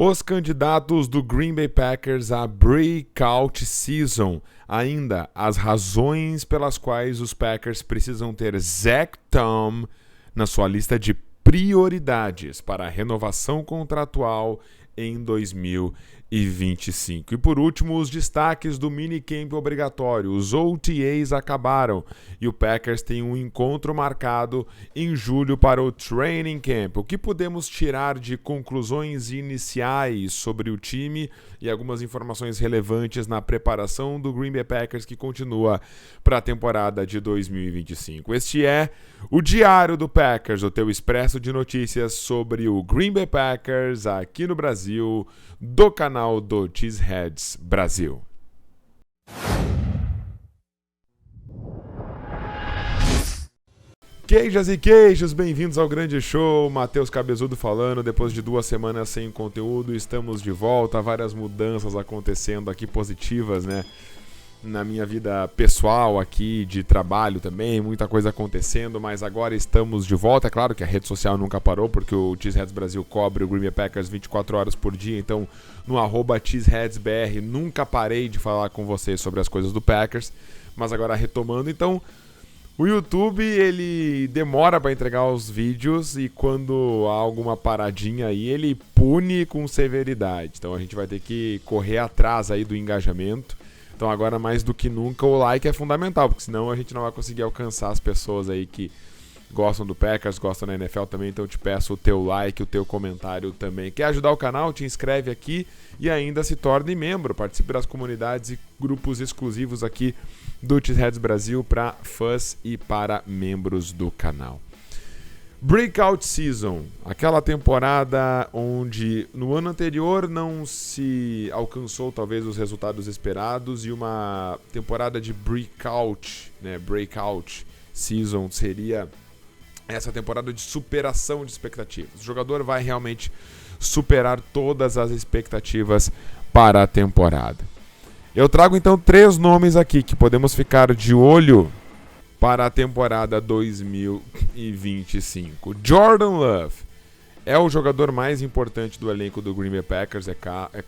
Os candidatos do Green Bay Packers à Breakout Season. Ainda as razões pelas quais os Packers precisam ter Zach Tom na sua lista de prioridades para a renovação contratual em 2025. E por último, os destaques do minicamp obrigatório. Os OTAs acabaram e o Packers tem um encontro marcado em julho para o Training Camp. O que podemos tirar de conclusões iniciais sobre o time e algumas informações relevantes na preparação do Green Bay Packers que continua para a temporada de 2025. Este é o Diário do Packers, o teu expresso de notícias sobre o Green Bay Packers aqui no Brasil, do canal do Cheeseheads Brasil. Queijas e queijos, bem-vindos ao grande show. Matheus Cabezudo falando. Depois de 2 semanas sem conteúdo, estamos de volta. Várias mudanças acontecendo aqui positivas, né? Na minha vida pessoal aqui, de trabalho também, muita coisa acontecendo, mas agora estamos de volta. É claro que a rede social nunca parou, porque o Cheeseheads Brasil cobre o Green Bay Packers 24 horas por dia, então no @CheeseheadsBR nunca parei de falar com vocês sobre as coisas do Packers, mas agora retomando, então o YouTube ele demora para entregar os vídeos e quando há alguma paradinha aí ele pune com severidade, então a gente vai ter que correr atrás aí do engajamento. Então agora mais do que nunca o like é fundamental, porque senão a gente não vai conseguir alcançar as pessoas aí que gostam do Packers, gostam da NFL também, então eu te peço o teu like, o teu comentário também. Quer ajudar o canal? Te inscreve aqui e ainda se torne membro, participe das comunidades e grupos exclusivos aqui do Cheeseheads Brasil para fãs e para membros do canal. Breakout Season, aquela temporada onde no ano anterior não se alcançou talvez os resultados esperados e uma temporada de Breakout Season seria essa temporada de superação de expectativas. O jogador vai realmente superar todas as expectativas para a temporada. Eu trago então 3 nomes aqui que podemos ficar de olho para a temporada 2025. Jordan Love é o jogador mais importante do elenco do Green Bay Packers, é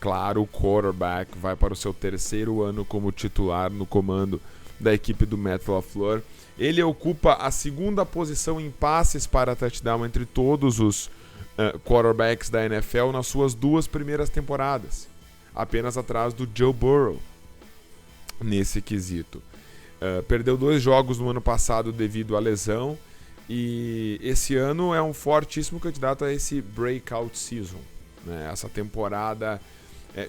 claro, o quarterback vai para o seu 3º ano como titular no comando da equipe do Matt LaFleur. Ele ocupa a 2ª posição em passes para touchdown entre todos os quarterbacks da NFL nas suas 2 primeiras temporadas, apenas atrás do Joe Burrow nesse quesito. Perdeu 2 jogos no ano passado devido à lesão e esse ano é um fortíssimo candidato a esse Breakout Season, né? Essa temporada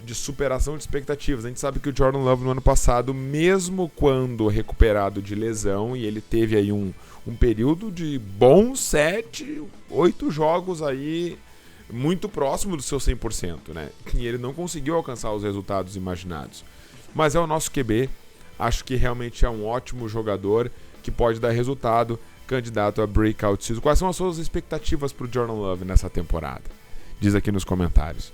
de superação de expectativas. A gente sabe que o Jordan Love no ano passado, mesmo quando recuperado de lesão, e ele teve aí um período de bons 7, 8 jogos aí muito próximo do seu 100%, né? E ele não conseguiu alcançar os resultados imaginados. Mas é o nosso QB. Acho que realmente é um ótimo jogador que pode dar resultado, candidato a Breakout Season. Quais são as suas expectativas para o Jordan Love nessa temporada? Diz aqui nos comentários.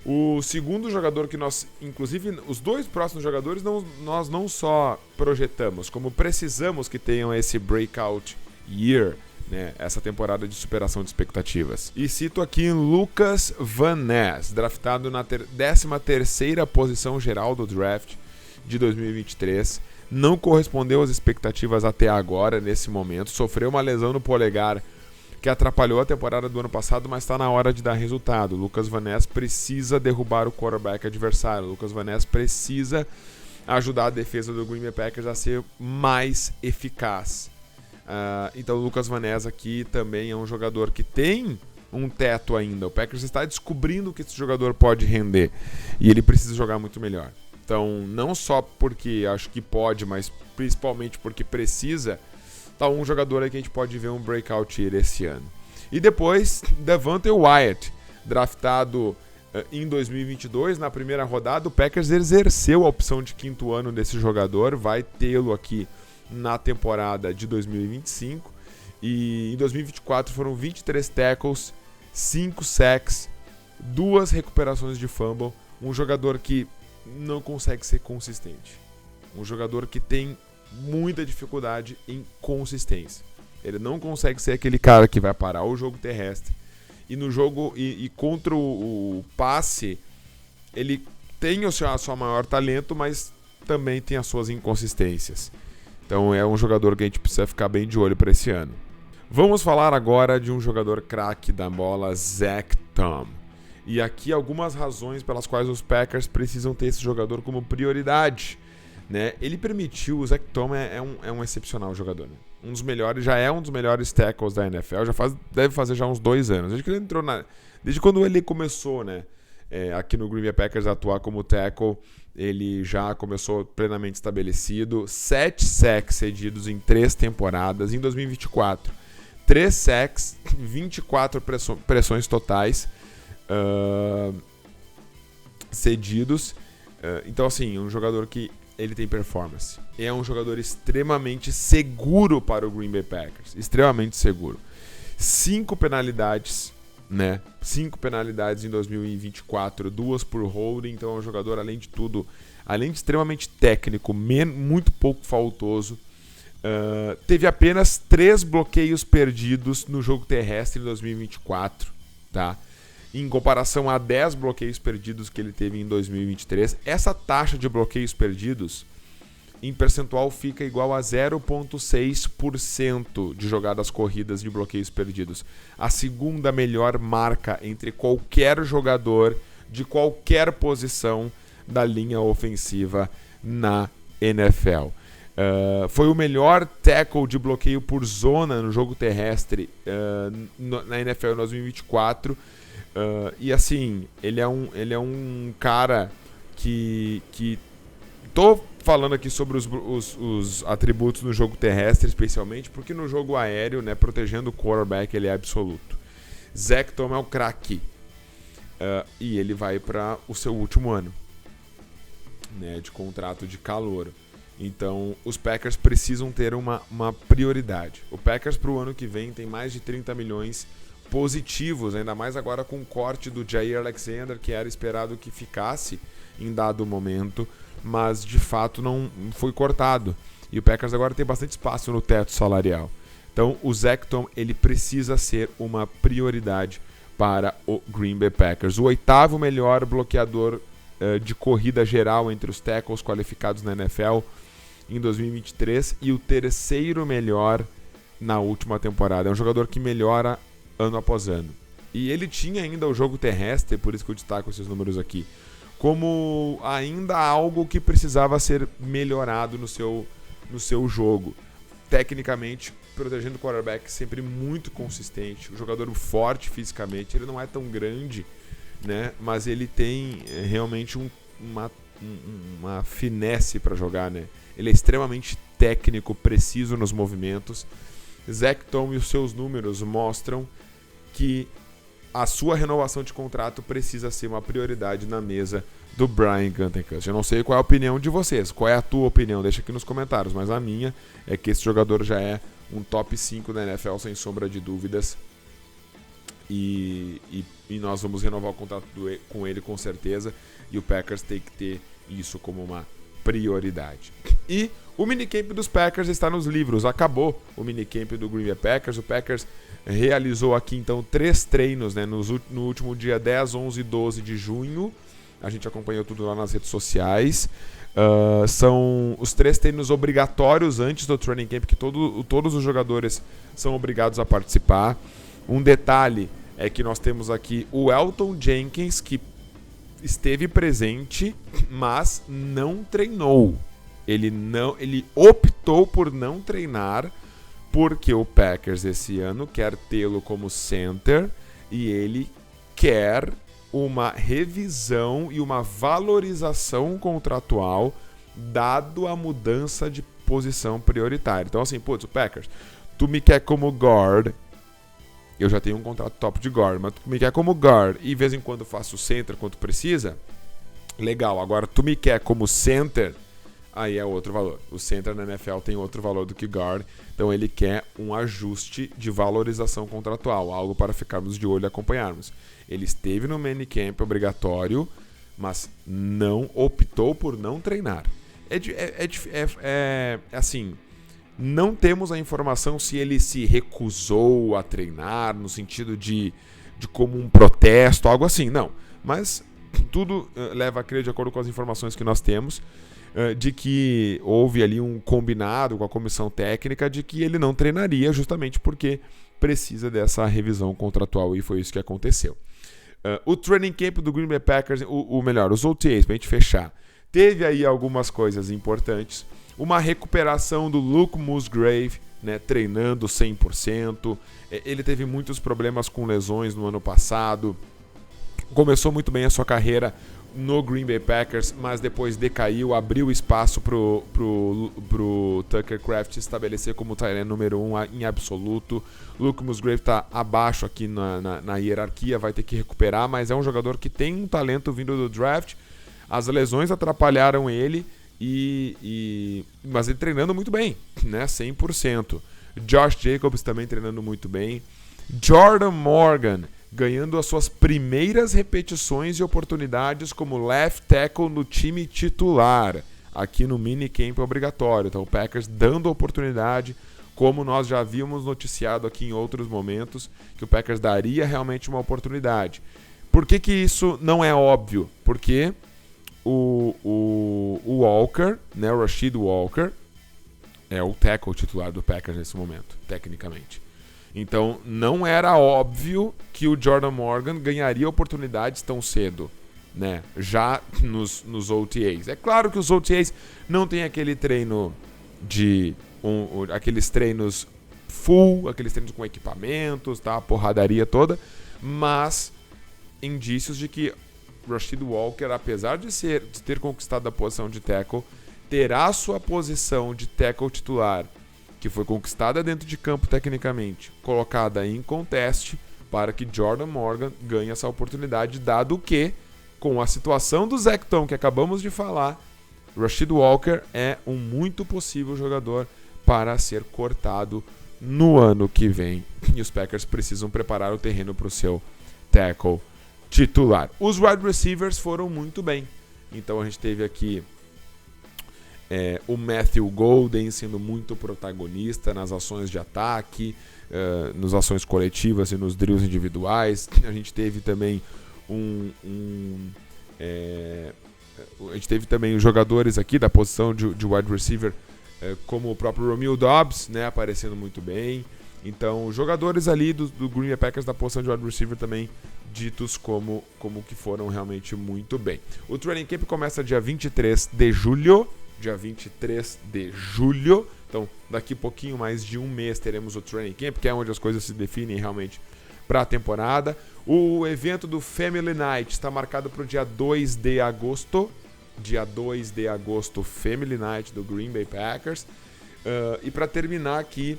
O segundo jogador que nós, inclusive os 2 próximos jogadores, nós não só projetamos, como precisamos que tenham esse Breakout Year, né? Essa temporada de superação de expectativas. E cito aqui Lucas Van Ness, draftado na 13ª posição geral do draft de 2023, não correspondeu às expectativas até agora, nesse momento, sofreu uma lesão no polegar que atrapalhou a temporada do ano passado, mas está na hora de dar resultado. Lucas Van Ness precisa derrubar o quarterback adversário, Lucas Van Ness precisa ajudar a defesa do Green Bay Packers a ser mais eficaz. Então o Lucas Van Ness aqui também é um jogador que tem um teto ainda, o Packers está descobrindo que esse jogador pode render e ele precisa jogar muito melhor. Então, não só porque acho que pode, mas principalmente porque precisa, tá um jogador aí que a gente pode ver um breakout year esse ano. E depois, Devontae Wyatt, draftado em 2022, na primeira rodada, o Packers exerceu a opção de 5º ano desse jogador, vai tê-lo aqui na temporada de 2025. E em 2024 foram 23 tackles, 5 sacks, 2 recuperações de fumble, um jogador que não consegue ser consistente. Um jogador que tem muita dificuldade em consistência. Ele não consegue ser aquele cara que vai parar o jogo terrestre E no jogo, e contra o passe, ele tem o seu maior talento, mas também tem as suas inconsistências. Então é um jogador que a gente precisa ficar bem de olho para esse ano. Vamos falar agora de um jogador craque da bola, Zach Tom. E aqui algumas razões pelas quais os Packers precisam ter esse jogador como prioridade. Né? Ele permitiu, o Zach Tom é um excepcional jogador. Né? Um dos melhores, já é um dos melhores tackles da NFL, deve fazer já uns 2 anos. Desde que ele entrou desde quando ele começou, né? Aqui no Green Bay Packers a atuar como tackle, ele já começou plenamente estabelecido. 7 sacks cedidos em 3 temporadas. Em 2024, 3 sacks, 24 pressões totais cedidos. Então, assim, um jogador que ele tem performance. É um jogador extremamente seguro para o Green Bay Packers. Extremamente seguro. 5 penalidades, né? 5 penalidades em 2024, 2 por holding. Então é um jogador, além de tudo, além de extremamente técnico, muito pouco faltoso. Teve apenas 3 bloqueios perdidos no jogo terrestre em 2024, tá? Em comparação a 10 bloqueios perdidos que ele teve em 2023. Essa taxa de bloqueios perdidos, em percentual, fica igual a 0,6% de jogadas corridas de bloqueios perdidos. A segunda melhor marca entre qualquer jogador de qualquer posição da linha ofensiva na NFL. Foi o melhor tackle de bloqueio por zona no jogo terrestre na NFL em 2024. E assim, ele é um cara que tô falando aqui sobre os atributos no jogo terrestre, especialmente, porque no jogo aéreo, né, protegendo o quarterback, ele é absoluto. Zach Tom é o craque. E ele vai para o seu último ano, né, de contrato de calouro. Então, os Packers precisam ter uma prioridade. O Packers para o ano que vem tem mais de 30 milhões positivos, ainda mais agora com o corte do Jair Alexander, que era esperado que ficasse em dado momento, mas de fato não foi cortado. E o Packers agora tem bastante espaço no teto salarial. Então o Zach Tom, ele precisa ser uma prioridade para o Green Bay Packers. O 8º melhor bloqueador de corrida geral entre os tackles qualificados na NFL em 2023 e o 3º melhor na última temporada. É um jogador que melhora ano após ano. E ele tinha ainda o jogo terrestre, por isso que eu destaco esses números aqui, como ainda algo que precisava ser melhorado no seu jogo. Tecnicamente, protegendo o quarterback, sempre muito consistente, um jogador forte fisicamente, ele não é tão grande, né? Mas ele tem realmente uma finesse para jogar, né? Ele é extremamente técnico, preciso nos movimentos. Zach Tom e os seus números mostram que a sua renovação de contrato precisa ser uma prioridade na mesa do Brian Gutekunst. Eu não sei qual é a opinião de vocês, qual é a tua opinião, deixa aqui nos comentários, mas a minha é que esse jogador já é um top 5 da NFL sem sombra de dúvidas e nós vamos renovar o contrato com ele com certeza, e o Packers tem que ter isso como uma prioridade. E o minicamp dos Packers está nos livros, acabou o minicamp do Green Bay Packers. O Packers realizou aqui então 3 treinos, né, no último dia 10, 11 e 12 de junho. A gente acompanhou tudo lá nas redes sociais. São os 3 treinos obrigatórios antes do training camp, que todos os jogadores são obrigados a participar. Um detalhe é que nós temos aqui o Elgton Jenkins, que esteve presente, mas não treinou. Ele optou por não treinar, porque o Packers esse ano quer tê-lo como center e ele quer uma revisão e uma valorização contratual dado a mudança de posição prioritária. Então assim, putz, o Packers, tu me quer como guard, eu já tenho um contrato top de guard, mas tu me quer como guard e de vez em quando faço center quando precisa, legal. Agora tu me quer como center, aí é outro valor. O center na NFL tem outro valor do que guard, então ele quer um ajuste de valorização contratual, algo para ficarmos de olho e acompanharmos. Ele esteve no minicamp obrigatório, mas não optou por não treinar. Assim, não temos a informação se ele se recusou a treinar, no sentido de de como um protesto, algo assim, não. Mas tudo leva a crer, de acordo com as informações que nós temos, de que houve ali um combinado com a comissão técnica de que ele não treinaria justamente porque precisa dessa revisão contratual, e foi isso que aconteceu. O training camp do Green Bay Packers, os OTAs, pra gente fechar, teve aí algumas coisas importantes. Uma recuperação do Luke Musgrave, né, treinando 100%. Ele teve muitos problemas com lesões no ano passado. Começou muito bem a sua carreira no Green Bay Packers, mas depois decaiu, abriu espaço pro Tucker Kraft se estabelecer como o tight end número 1 em absoluto. Luke Musgrave está abaixo aqui na hierarquia, vai ter que recuperar, mas é um jogador que tem um talento vindo do draft. As lesões atrapalharam ele, mas ele treinando muito bem, né? 100%. Josh Jacobs também treinando muito bem. Jordan Morgan ganhando as suas primeiras repetições e oportunidades como left tackle no time titular, aqui no minicamp obrigatório. Então o Packers dando oportunidade, como nós já havíamos noticiado aqui em outros momentos, que o Packers daria realmente uma oportunidade. Por que isso não é óbvio? Porque o Walker, né, o Rasheed Walker, é o tackle titular do Packers nesse momento, tecnicamente. Então, não era óbvio que o Jordan Morgan ganharia oportunidades tão cedo, né? Já nos OTAs. É claro que os OTAs não tem aquele treino aqueles treinos full, aqueles treinos com equipamentos, tá? A porradaria toda, mas indícios de que Rasheed Walker, apesar de ter conquistado a posição de tackle, terá sua posição de tackle titular, que foi conquistada dentro de campo tecnicamente, colocada em conteste para que Jordan Morgan ganhe essa oportunidade, dado que, com a situação do Zach Tom que acabamos de falar, Rasheed Walker é um muito possível jogador para ser cortado no ano que vem. E os Packers precisam preparar o terreno para o seu tackle titular. Os wide receivers foram muito bem. Então a gente teve aqui o Matthew Golden sendo muito protagonista nas ações de ataque, nas ações coletivas e nos drills individuais. A gente teve também os jogadores aqui da posição de wide receiver, como o próprio Romeo Doubs, né, aparecendo muito bem. Então, jogadores ali do Green Bay Packers da posição de wide receiver também ditos como que foram realmente muito bem. O training camp começa dia 23 de julho. Dia 23 de julho. Então, daqui pouquinho mais de um mês teremos o training camp, que é onde as coisas se definem realmente para a temporada. O evento do Family Night está marcado para o dia 2 de agosto. Dia 2 de agosto, Family Night do Green Bay Packers. E para terminar aqui,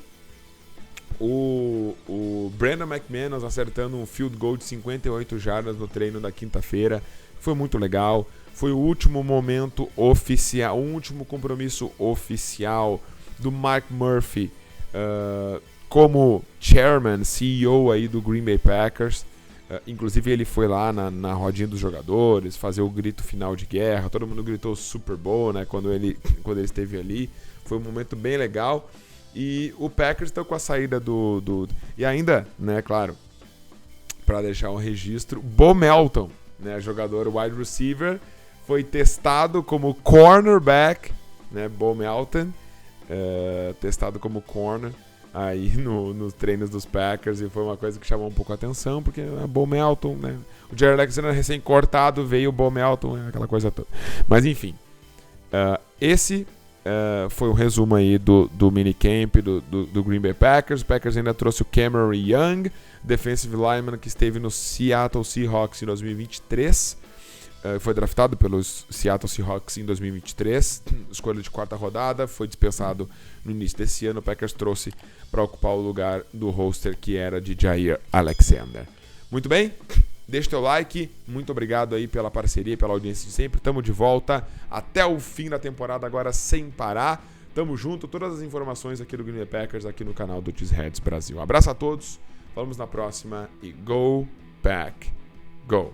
o Brandon McManus acertando um field goal de 58 jardas no treino da quinta-feira. Foi muito legal. Foi o último momento oficial, o último compromisso oficial do Mark Murphy como chairman, CEO aí do Green Bay Packers. Inclusive ele foi lá na rodinha dos jogadores fazer o grito final de guerra. Todo mundo gritou Super Bowl, né, quando ele esteve ali. Foi um momento bem legal. E o Packers está com a saída e ainda, né, claro, para deixar um registro, Bo Melton, né, jogador wide receiver, foi testado como cornerback, né, Bo Melton, testado como corner aí nos treinos dos Packers, e foi uma coisa que chamou um pouco a atenção, porque Bo Melton, né, o Jared Alexander recém-cortado, veio o Bo Melton, aquela coisa toda. Mas enfim, esse foi um resumo aí do minicamp do Green Bay Packers. O Packers ainda trouxe o Cameron Young, defensive lineman, que esteve no Seattle Seahawks em 2023. Foi draftado pelos Seattle Seahawks em 2023, escolha de quarta rodada, foi dispensado no início desse ano. O Packers trouxe para ocupar o lugar do roster que era de Jair Alexander. Muito bem, deixa o teu like, muito obrigado aí pela parceria, pela audiência de sempre. Tamo de volta até o fim da temporada agora sem parar. Tamo junto, todas as informações aqui do Green Bay Packers aqui no canal do Cheeseheads Brasil. Abraço a todos, falamos na próxima e Go Pack Go!